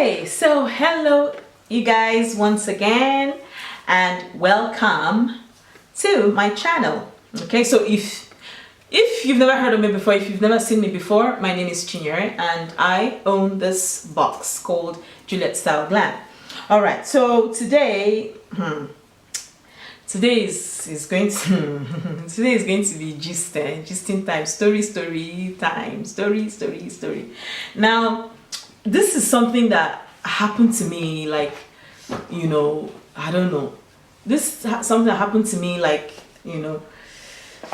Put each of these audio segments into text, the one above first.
Okay, so hello you guys once again and welcome to my channel. Okay, so if you've never heard of me before, if you've never seen me before, my name is Chinyere and I own this box called Juliettsstyleglam. All right, so today today is going to today is going to be gisting time, story time, story. Now this is something that happened to me, like, you know, I don't know, something that happened to me, like, you know.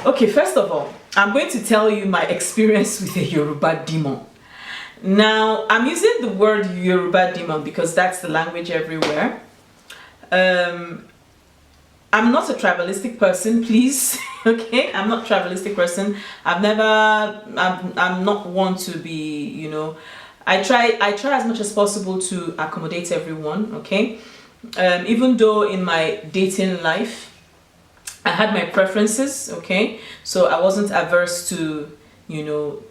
Okay, first of all, I'm going to tell you my experience with a Yoruba demon. Now I'm using the word Yoruba demon because that's the language everywhere. I'm not a tribalistic person, please. Okay, I'm not a tribalistic person. I'm not one to be, you know, I try as much as possible to accommodate everyone. Okay, even though in my dating life I had my preferences. Okay, so I wasn't averse to, you know,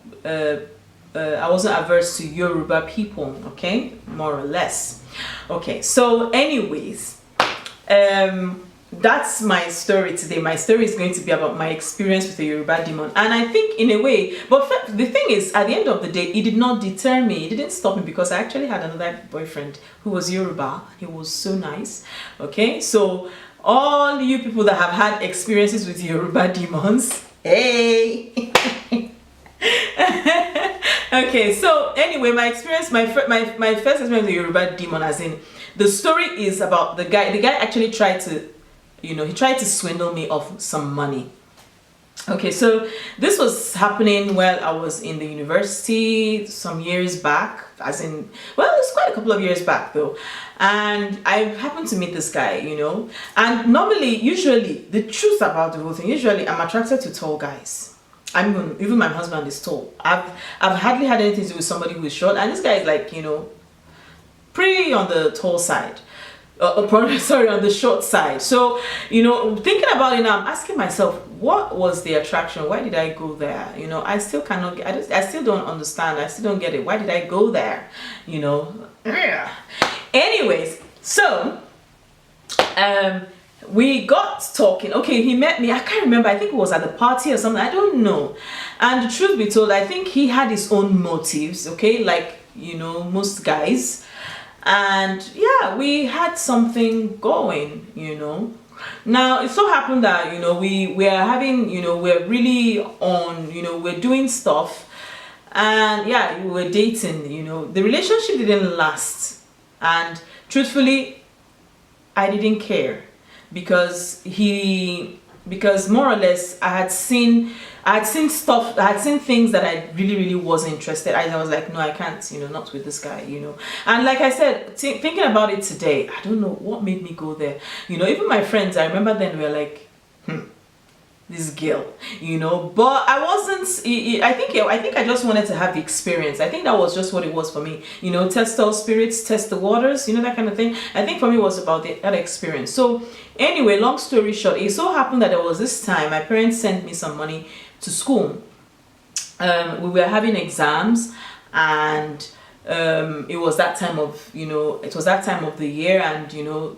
I wasn't averse to Yoruba people. Okay, more or less. Okay, so anyways, that's my story today. My story is going to be about my experience with the Yoruba demon, and I think in a way, but the thing is, at the end of the day, it did not deter me. It didn't stop me because I actually had another boyfriend who was Yoruba. He was so nice. Okay, so all you people that have had experiences with Yoruba demons, hey. Okay, so anyway, my experience, my first experience with the Yoruba demon, as in, the story is about the guy. The guy actually tried to, you know, he tried to swindle me of some money. Okay, so this was happening while I was in the university some years back, as in, well, it's quite a couple of years back though. And I happened to meet this guy, you know, and normally, usually, the truth about the whole thing, usually I'm attracted to tall guys. Even my husband is tall. I've hardly had anything to do with somebody who is short, and this guy is, like, you know, pretty on the tall side. Sorry, on the short side. So, you know, thinking about it now, I'm asking myself, what was the attraction? Why did I go there? You know, I still cannot get, I still don't understand. I still don't get it. Why did I go there? You know. Anyways, so we got talking. Okay, he met me. I can't remember. I think it was at the party or something. I don't know. And the truth be told, I think he had his own motives. Okay, like, you know, most guys. And yeah, we had something going, you know. Now it so happened that, you know, we are having, you know, we're really on, you know, we're doing stuff, and yeah, we were dating. You know, the relationship didn't last, and truthfully, I didn't care because more or less I had seen stuff, I had seen things that I really wasn't interested. I was like, no, I can't, you know, not with this guy, you know. And like I said, thinking about it today, I don't know what made me go there. You know, even my friends, I remember then, we were like, this girl, you know. But I wasn't, I think I just wanted to have the experience. I think that was just what it was for me, you know. Test all spirits, test the waters, you know, that kind of thing. I think for me it was about that experience. So anyway, long story short, it so happened that there was this time my parents sent me some money to school. We were having exams, and it was that time of, you know, it was that time of the year, and, you know,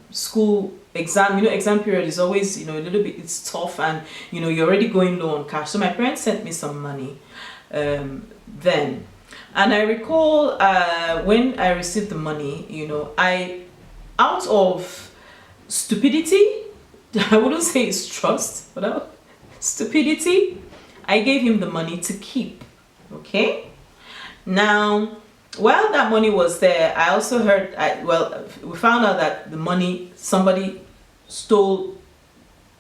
school exam, you know, exam period is always, you know, a little bit, it's tough, and, you know, you're already going low on cash. So my parents sent me some money then, and I recall when I received the money, you know, out of stupidity, I wouldn't say it's trust, but stupidity, I gave him the money to keep. Okay, now while that money was there, I also heard, we found out that the money, somebody stole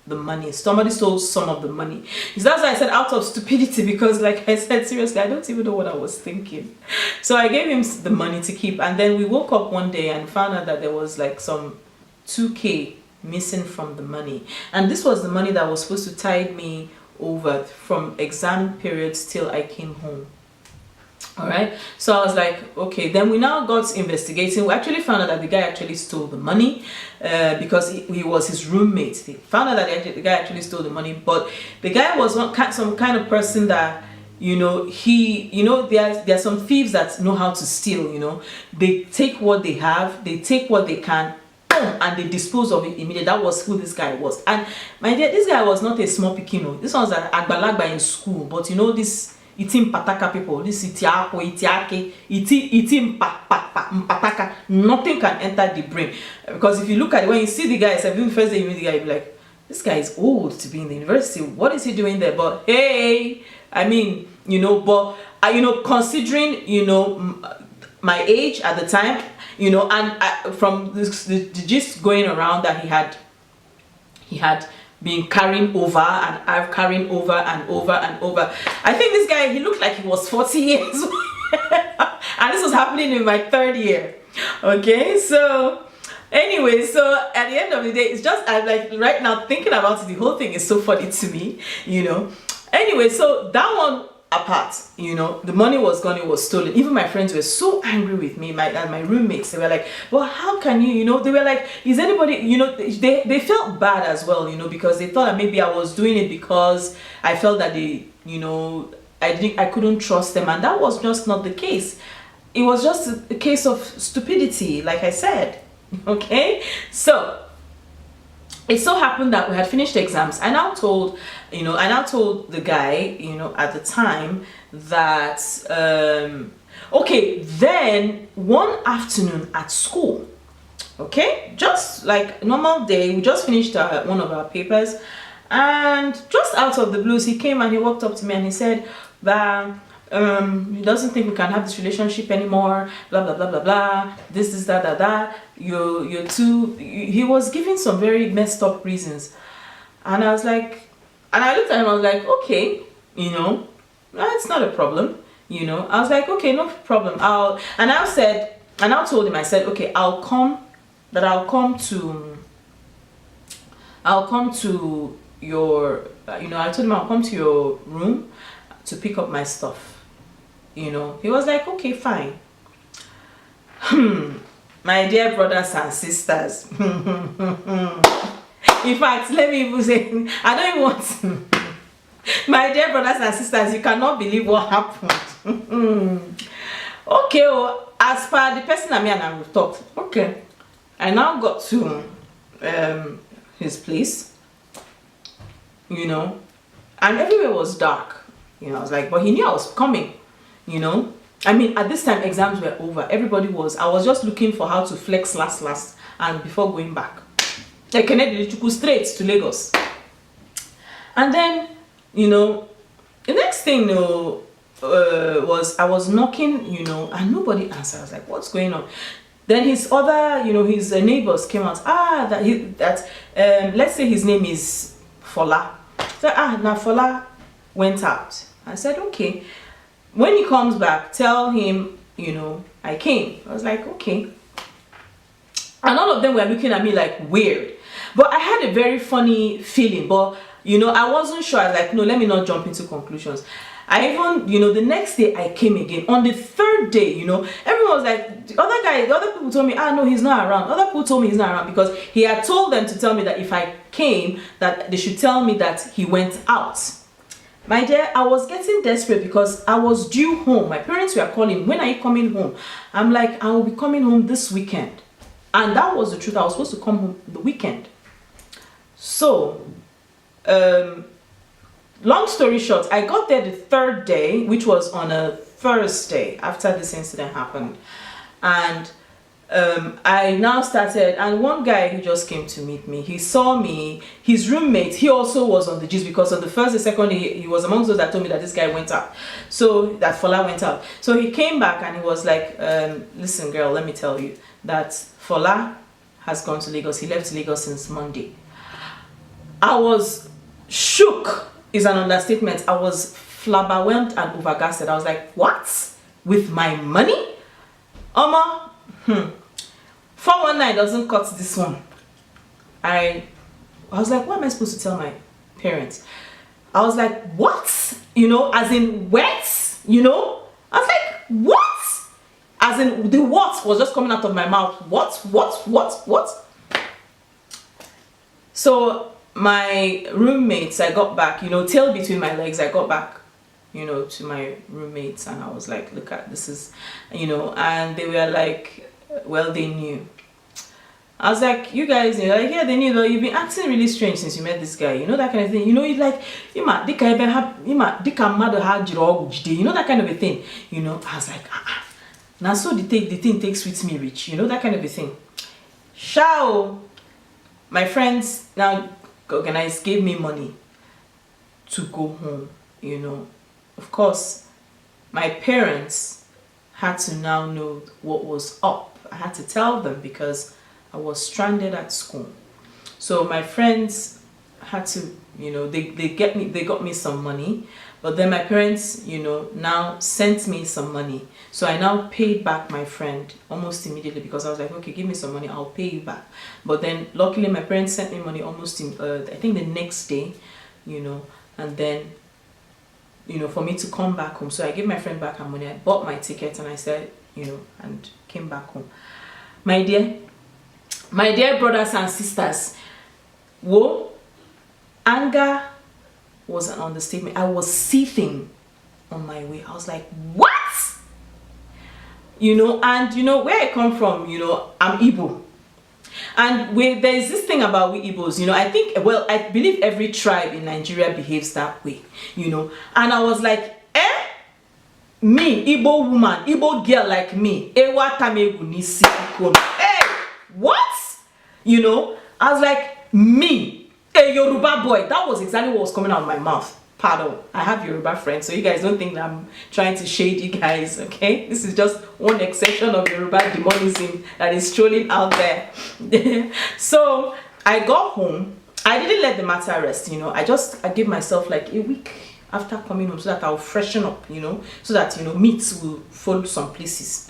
the money. Somebody stole some of the money. So that's why I said out of stupidity, because like I said, seriously, I don't even know what I was thinking. So I gave him the money to keep, and then we woke up one day and found out that there was like some 2K missing from the money, and this was the money that was supposed to tide me over from exam periods till I came home. All right, so I was like, okay. Then we now got investigating. We actually found out that the guy actually stole the money because he was his roommate. They found out that the guy actually stole the money, but the guy was not some kind of person that, you know, there are some thieves that know how to steal, you know. They take what they have, they take what they can, boom, and they dispose of it immediately. That was who this guy was. And my dear, this guy was not a small pikino. This one's an agbalagba in school, but you know, this itim pataka people, this itiako, itiake, itim pataka, nothing can enter the brain. Because if you look at it, when you see the guy, even first day you meet the guy, you'll be like, this guy is old to be in the university. What is he doing there? But hey, I mean, you know, but you know, considering, you know, my age at the time, you know, and from the gist going around that he had been carrying over, and I've carrying over and over and over. I think this guy, he looked like he was 40 years old. And this was happening in my 3rd year. Okay, so anyway, so at the end of the day, it's just, I'm like, right now thinking about it, the whole thing is so funny to me, you know. Anyway, so that one apart, you know, the money was gone, it was stolen. Even my friends were so angry with me, my roommates. They were like, well, how can you know, they were like, is anybody, you know, they felt bad as well, you know, because they thought that maybe I was doing it because I felt that they, you know, I couldn't trust them, and that was just not the case. It was just a case of stupidity, like I said. Okay, so it so happened that we had finished exams. I now told the guy, you know, at the time that okay, then one afternoon at school, okay, just like normal day, we just finished one of our papers, and just out of the blues, he came and he walked up to me and he said that he doesn't think we can have this relationship anymore, blah blah blah blah blah, this that you're too, he was giving some very messed up reasons. And I was like, and I looked at him, I was like, okay, you know, it's not a problem, you know. I was like, okay, no problem. And I told him, I said, okay, I'll come to your, you know, I told him I'll come to your room to pick up my stuff. You know, he was like, okay, fine. My dear brothers and sisters. In fact, let me even say, I don't even want to. My dear brothers and sisters, you cannot believe what happened. Okay, well, as per the person and I talked, okay, I now got to his place, you know, and everywhere was dark. You know, I was like, but he knew I was coming, you know. I mean, at this time, exams were over. Everybody was, I was just looking for how to flex last, and before going back. Like, Kennedy to go straight to Lagos. And then, you know, the next thing, you know, was I was knocking, you know, and nobody answered. I was like, what's going on? Then his other, you know, his neighbors came out. Let's say his name is Fola. So, now Fola went out. I said, okay. When he comes back, tell him, you know, I came. I was like, okay. And all of them were looking at me like weird. But I had a very funny feeling. But, you know, I wasn't sure. I was like, no, let me not jump into conclusions. I even, you know, the next day I came again. On the 3rd day, you know, everyone was like, the other people told me, no, he's not around. Other people told me he's not around because he had told them to tell me that if I came, that they should tell me that he went out. My dear, I was getting desperate because I was due home. My parents were calling, when are you coming home? I'm like, I will be coming home this weekend. And that was the truth. I was supposed to come home the weekend. So, long story short, I got there the 3rd day, which was on a Thursday after this incident happened. And I now started, and one guy who just came to meet me, he saw me, his roommate, he also was on the gist because on the 1st and 2nd day, he was amongst those that told me that this guy went out. So, that Fola went out. So he came back and he was like, listen girl, let me tell you that Fola has gone to Lagos. He left Lagos since Monday. I was shook, is an understatement. I was flabbergasted and overgasted. I was like, what? With my money? 419 doesn't cut this one. I was like, what am I supposed to tell my parents? I was like, what? You know, as in wet? You know? I was like, what? As in the what was just coming out of my mouth. What? So my roommates, I got back, you know, tail between my legs, I got back you know, to my roommates, and I was like, look at this is, you know, and they were like, well, they knew. I was like, you guys, you know, like, yeah, they knew that you've been acting really strange since you met this guy, you know, that kind of thing. You know, you like, you know, that kind of a thing, you know. I was like, now so the thing takes with me rich, you know, that kind of a thing. Shao, my friends now organized, gave me money to go home, you know. Of course, my parents had to now know what was up. I had to tell them because I was stranded at school. So my friends had to, you know, they got me some money, but then my parents, you know, now sent me some money. So I now paid back my friend almost immediately because I was like, okay, give me some money, I'll pay you back. But then luckily my parents sent me money almost I think the next day, you know, and then, you know, for me to come back home. So I gave my friend back her money, I bought my ticket, and I said, you know, and came back home. My dear brothers and sisters, whoa, anger was an understatement. I was seething on my way. I was like, what? You know, and you know where I come from, you know, I'm Igbo. And there's this thing about we Igbos, you know, I think, well, I believe every tribe in Nigeria behaves that way, you know. And I was like, me, Igbo woman, Igbo girl like me, hey, what? You know, I was like, me, a Yoruba boy. That was exactly what was coming out of my mouth. Pardon, I have Yoruba friends, so you guys don't think that I'm trying to shade you guys, okay? This is just one exception of Yoruba demonism that is strolling out there. So I got home. I didn't let the matter rest, you know. I gave myself like a week after coming home so that I'll freshen up, you know, so that, you know, meats will fall some places.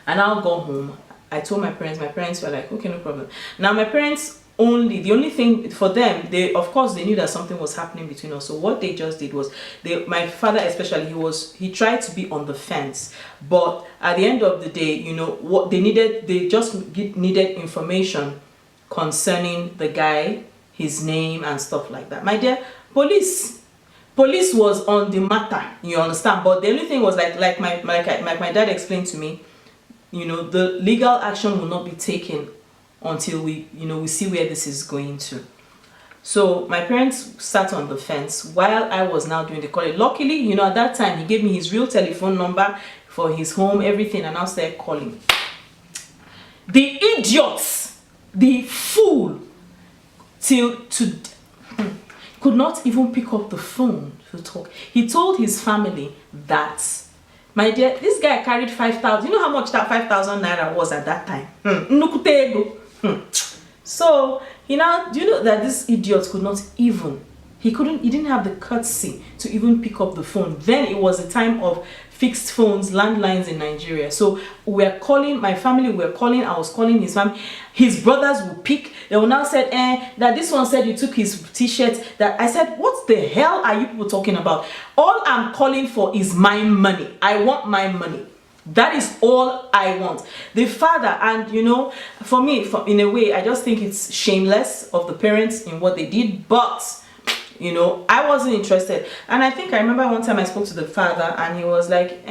And I'll go home. I told my parents were like, okay, no problem. Now my parents, the only thing for them, they of course they knew that something was happening between us. So what they just did was, my father especially, he tried to be on the fence, but at the end of the day, you know what they needed, they just needed information concerning the guy, his name and stuff like that. My dear, police was on the matter, you understand. But the only thing was like my dad explained to me, you know, the legal action will not be taken until we see where this is going to. So my parents sat on the fence while I was now doing the calling. Luckily, you know, at that time he gave me his real telephone number for his home, everything, and I started calling. The idiots, the fool, could not even pick up the phone to talk. He told his family that, my dear, this guy carried 5,000. You know how much that 5,000 naira was at that time? So do you know that this idiot could not even, he didn't have the courtesy to even pick up the phone. Then it was a time of fixed phones, landlines in Nigeria. So we're calling, my family were calling, I was calling his family. His brothers will pick. They will now say, that this one said you took his t-shirt. That I said, what the hell are you people talking about? All I'm calling for is my money. I want my money. That is all I want. The father, and you know, for me, in a way, I just think it's shameless of the parents in what they did, but you know, I wasn't interested. And I think I remember one time I spoke to the father and he was like,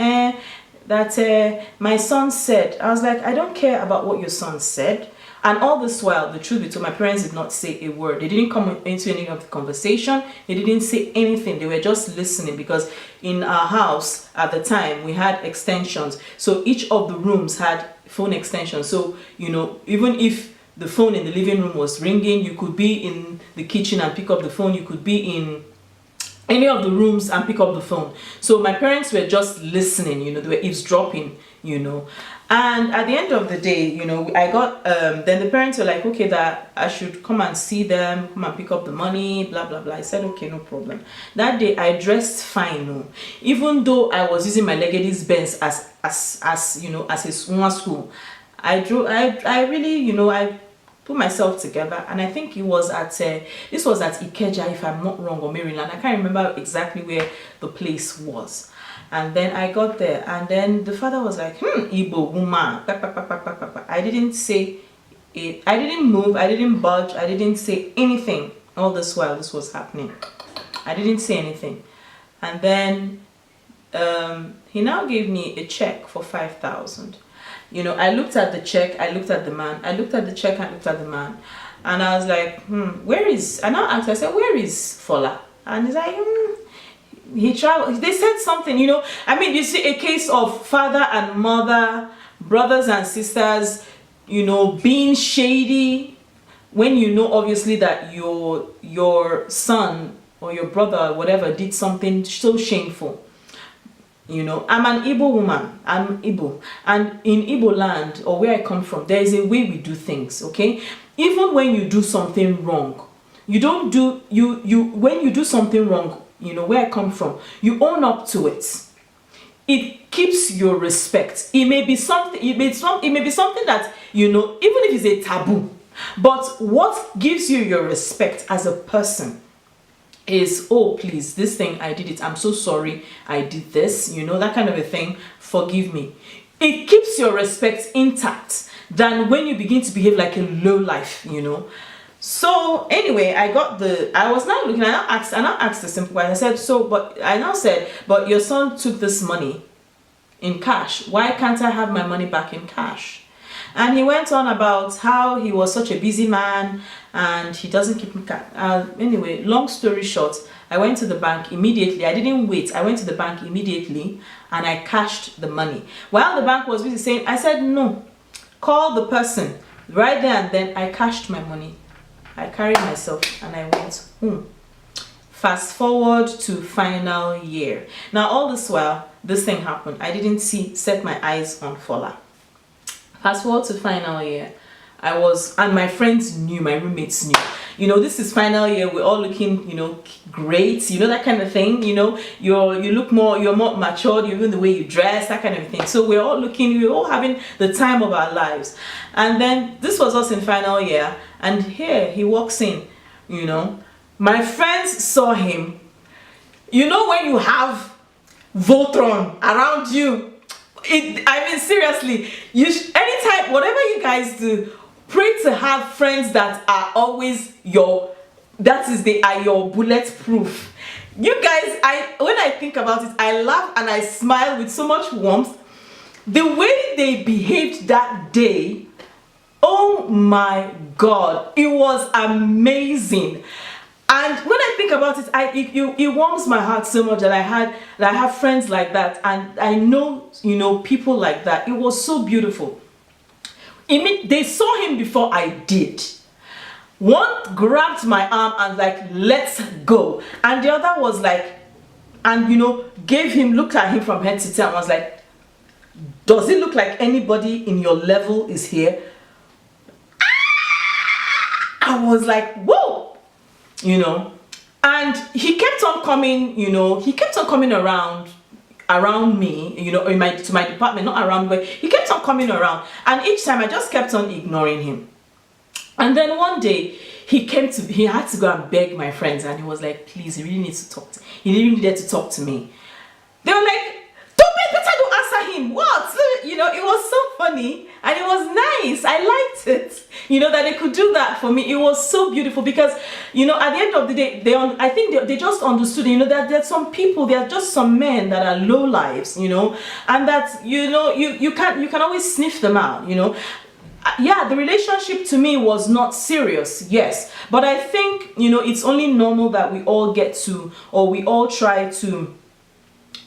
that my son said. I was like, I don't care about what your son said. And all this while, the truth be told, my parents did not say a word. They didn't come into any of the conversation. They didn't say anything. They were just listening, because in our house at the time, we had extensions. So each of the rooms had phone extensions. So, you know, even if the phone in the living room was ringing, you could be in the kitchen and pick up the phone. You could be in any of the rooms and pick up the phone. So my parents were just listening, you know, they were eavesdropping, you know. And at the end of the day, you know, I got, then the parents were like, okay, that I should come and see them, come and pick up the money, blah, blah, blah. I said, okay, no problem. That day I dressed fine, no. Even though I was using my Legady's Benz as you know, as a school, I really, you know, I put myself together, and I think it was at this was at Ikeja, if I'm not wrong, or Maryland. I can't remember exactly where the place was. And then I got there, and then the father was like, Igbo woman. I didn't say it. I didn't move. I didn't budge. I didn't say anything. All this while this was happening, I didn't say anything. And then he now gave me a check for 5,000. You know, I looked at the check, I looked at the man, I looked at the check, I looked at the man, and I was like, where is, and I asked, I said, where is Fola? And he's like, he traveled. They said something, you know. I mean, you see a case of father and mother, brothers and sisters, you know, being shady, when you know obviously that your son or your brother or whatever did something so shameful. You know, I'm an Igbo woman, I'm Igbo, and in Igbo land, or where I come from, there is a way we do things, okay? Even when you do something wrong, you don't do, when you do something wrong, you know, where I come from, you own up to it. It keeps your respect. It may be something, it may be something that, you know, even if it's a taboo, but what gives you your respect as a person is, oh please, this thing I did it, I'm so sorry I did this, you know, that kind of a thing, forgive me. It keeps your respect intact than when you begin to behave like a low life, you know. So anyway, I was now looking, I now asked the simple question. I said, so, but your son took this money in cash, why can't I have my money back in cash? And he went on about how he was such a busy man and he doesn't keep cash. Anyway, long story short, I went to the bank immediately. I didn't wait. I went to the bank immediately and I cashed the money. While the bank was busy saying, I said, no, call the person. Right there and then I cashed my money. I carried myself and I went home. Fast forward to final year. Now all this while, this thing happened. I didn't set my eyes on Fola. Fast forward to final year, and my friends knew, my roommates knew, you know, this is final year, we're all looking, you know, great, you know, that kind of thing, you know, you're more matured, even the way you dress, that kind of thing. So we're all having the time of our lives. And then this was us in final year, and here he walks in, you know, my friends saw him, you know, when you have Voltron around you, I mean, seriously, anytime, whatever you guys do, pray to have friends that are always your bulletproof. You guys, when I think about it, I laugh and I smile with so much warmth. The way they behaved that day, oh my God, it was amazing. And when I think about it, it warms my heart so much that I have friends like that, and I know, you know, people like that. It was so beautiful. They saw him before I did. One grabbed my arm and like, let's go, and the other was like, and you know, looked at him from head to toe and was like, does it look like anybody in your level is here? I was like, whoa. You know, and he kept on coming, you know, around me, you know, to my department, not around, but he kept on coming around, and each time I just kept on ignoring him. And then one day he had to go and beg my friends, and he was like, please, he really needed to talk to me. They were like, don't answer him. What? You know, it was so funny and it was nice. I liked it, you know, that they could do that for me. It was so beautiful because, you know, at the end of the day, I think they just understood, you know, that there's some people, there are just some men that are low lives, you know, and that, you know, you can always sniff them out, you know. Yeah, the relationship to me was not serious, yes, but I think, you know, it's only normal that we all get to, or we all try to,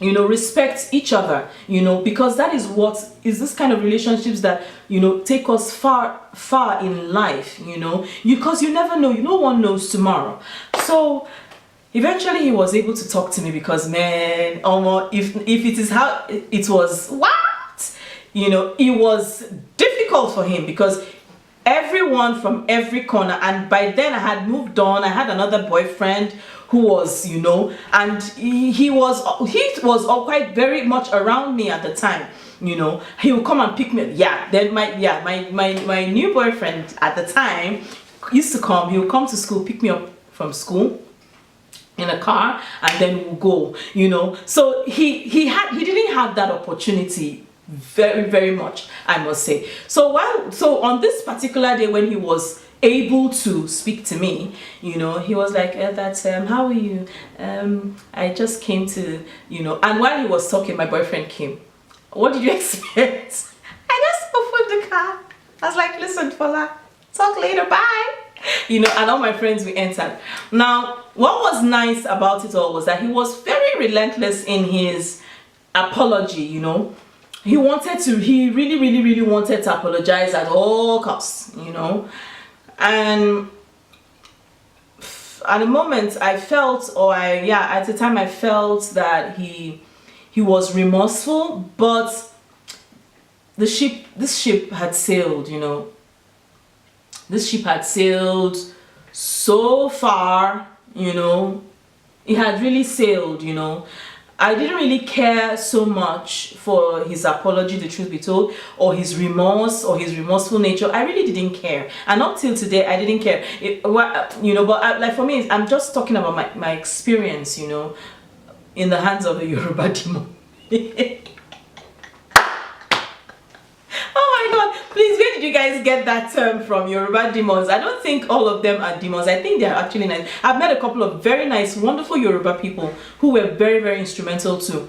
you know, respect each other, you know, because that is what is this kind of relationships that, you know, take us far in life, you know, because you never know, no one knows tomorrow. So eventually he was able to talk to me because, man, if it is how it was, what, you know, it was difficult for him because everyone from every corner, and by then I had moved on, I had another boyfriend who was, you know, and he was all quite very much around me at the time, you know. He would come and pick me up. Yeah, then my new boyfriend at the time used to come. He would come to school, pick me up from school in a car, and then we'll go, you know. So he didn't have that opportunity very, very much, I must say. So on this particular day when he was able to speak to me, you know. He was like, how are you? I just came to, you know. And while he was talking, my boyfriend came. What did you expect? I just opened the car. I was like, listen, Fola, talk later, bye. You know, and all my friends, we entered. Now, what was nice about it all was that he was very relentless in his apology, you know. He really wanted to apologize at all costs, you know. And at the moment I felt, at the time I felt that he was remorseful, but this ship had sailed, you know. This ship had sailed so far, you know. It had really sailed, you know. I didn't really care so much for his apology, the truth be told, or his remorse or his remorseful nature. I really didn't care, and up till today I didn't care. You know, but like for me, I'm just talking about my experience, you know, in the hands of a Yoruba demon. Oh my God, please, where did you guys get that term from, Yoruba demons? I don't think all of them are demons. I think they're actually nice. I've met a couple of very nice, wonderful Yoruba people who were very, very instrumental to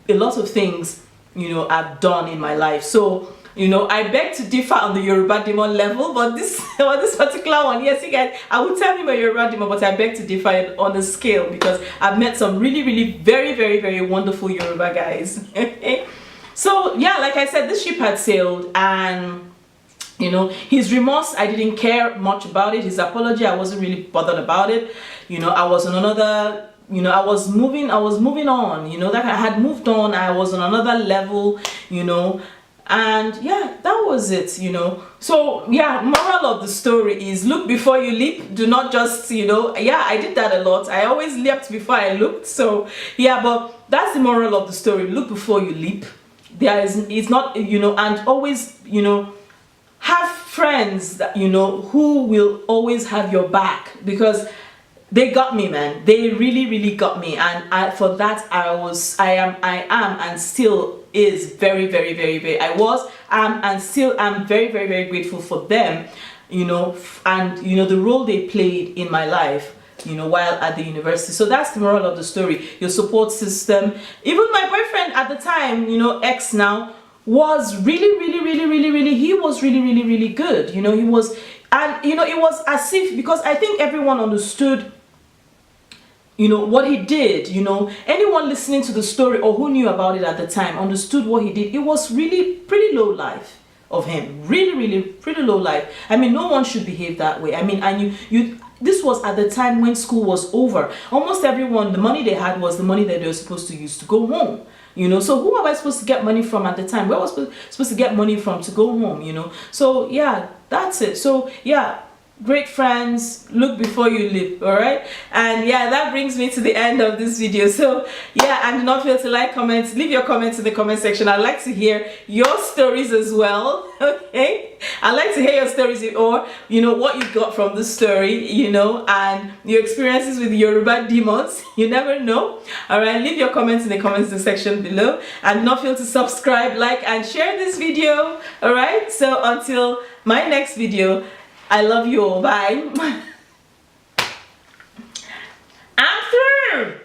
a lot of things, you know, I've done in my life. So, you know, I beg to differ on the Yoruba demon level, but this particular one, yes, you guys, I would tell you my Yoruba demon, but I beg to differ on the scale because I've met some really, very, very wonderful Yoruba guys. So yeah, like I said, this ship had sailed, and you know, his remorse, I didn't care much about it. His apology, I wasn't really bothered about it. You know, I was on another, you know, I was moving on, you know, that I had moved on. I was on another level, you know, and yeah, that was it, you know. So yeah, moral of the story is look before you leap. Do not just, you know, yeah, I did that a lot. I always leapt before I looked. So yeah, but that's the moral of the story. Look before you leap. It's not, you know, and always, you know, have friends that, you know, who will always have your back, because they got me, man. They really got me, and for that I am and still is very I'm very grateful for them, you know, and you know the role they played in my life, you know, while at the university. So that's the moral of the story. Your support system. Even my boyfriend at the time, you know, ex now, was really he was really good, you know. He was, and you know, it was as if, because I think everyone understood, you know, what he did. You know, anyone listening to the story or who knew about it at the time understood what he did. It was really pretty low life of him, really pretty low life. I mean, no one should behave that way. I mean, and you this was at the time when school was over. Almost everyone, the money they had was the money that they were supposed to use to go home, you know. So who am I supposed to get money from at the time? Where was I supposed to get money from to go home, you know? So yeah, that's it. So yeah, great friends, look before you leap. All right, and yeah, that brings me to the end of this video. So yeah, and do not fail to like, comment, leave your comments in the comment section. I'd like to hear your stories as well. Okay, I'd like to hear your stories, or you know, what you got from the story, you know, and your experiences with Yoruba demons. You never know. All right, leave your comments in the comments section below, and do not fail to subscribe, like, and share this video. All right, so until my next video, I love you all. Bye. I'm through.